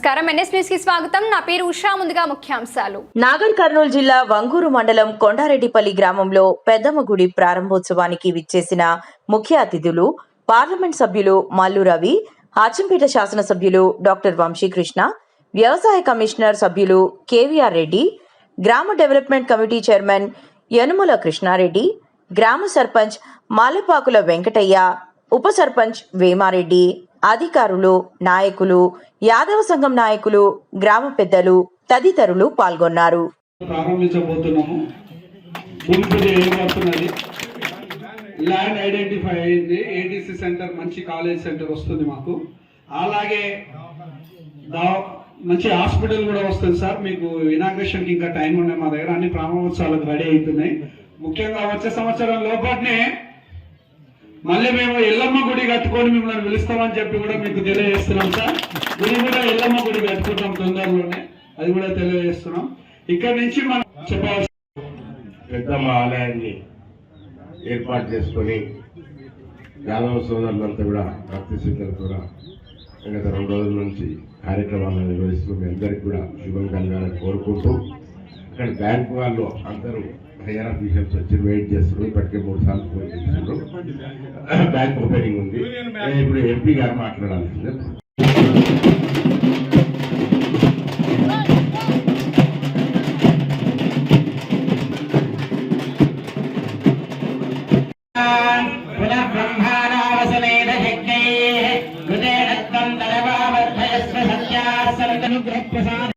నమస్కారం NS news కి స్వాగతం. నా పేరు ఉషా. ముందుగా ముఖ్యాంశాలు. నాగర్ కర్నూలు జిల్లా వంగూరు మండలం కొండారెడ్డిపల్లి గ్రామంలో పెద్దమ్మ గుడి ప్రారంభోత్సవానికి విచ్చేసిన ముఖ్య అతిథులు పార్లమెంట్ సభ్యులు మల్లు రవి, అచ్చంపేట శాసనసభ్యులు డాక్టర్ వంశీకృష్ణ, వ్యవసాయ కమిషనర్ సభ్యులు కేవీఆర్ రెడ్డి, గ్రామ development committee chairman Yanumala Krishnareddy, గ్రామ సర్పంచ్ మాలపాకుల వెంకటయ్య, ఉప సర్పంచ్ వేమారెడ్డి, అధికారులు, నాయకులు, యాదవ సంఘం నాయకులు, గ్రామ పెద్దలు తదితరులు పాల్గొన్నారు. ప్రారంభించబోతున్నాము. భూమి పూజ ఏర్పడుతున్నది. ల్యాండ్ ఐడెంటిఫై అయింది. ఏటీసీ సెంటర్, మంచి కాలేజ్ సెంటర్ వస్తుంది మాకు. అలాగే మంచి హాస్పిటల్ కూడా వస్తుంది సార్. మీకు ఇనాగ్రేషన్కి ఇంకా టైం ఉన్నాయి. మా దగ్గర అన్ని ప్రారంభోత్సవాలకు రెడీ అవుతున్నాయి. ముఖ్యంగా వచ్చే సంవత్సరం లోపలనే మళ్ళీ మేము ఎల్లమ్మ గుడి కట్టుకొని మిమ్మల్ని పిలుస్తామని చెప్పి కూడా మీకు తెలియజేస్తున్నాం సార్. గుడి కూడా ఎల్లమ్మ గుడి కట్టుకుంటాం తొందరలోనే, అది కూడా తెలియజేస్తున్నాం. ఇక్కడ నుంచి మనం చెప్పాల్సి పెద్దమ్మ ఆలయాన్ని ఏర్పాటు చేసుకొని యాదవ సోదరులంతా కూడా భక్తి శ్రద్ధలతో గత 2 రోజుల నుంచి కార్యక్రమాలను నిర్వహిస్తూ మీ అందరికీ కూడా శుభం కలగాలని కోరుకుంటూ, అక్కడ బ్యాంకు వాళ్ళు అందరూ హైయర్ ఆఫీషియల్స్ వచ్చి వెయిట్ చేస్తున్నారు. ఇప్పటికే 3 సార్లు ఫోన్ చేస్తున్నారు. బ్యాంక్ ఓపెనింగ్ ఉంది. ఇప్పుడు ఎంపీ గారు మాట్లాడాల్సిందే.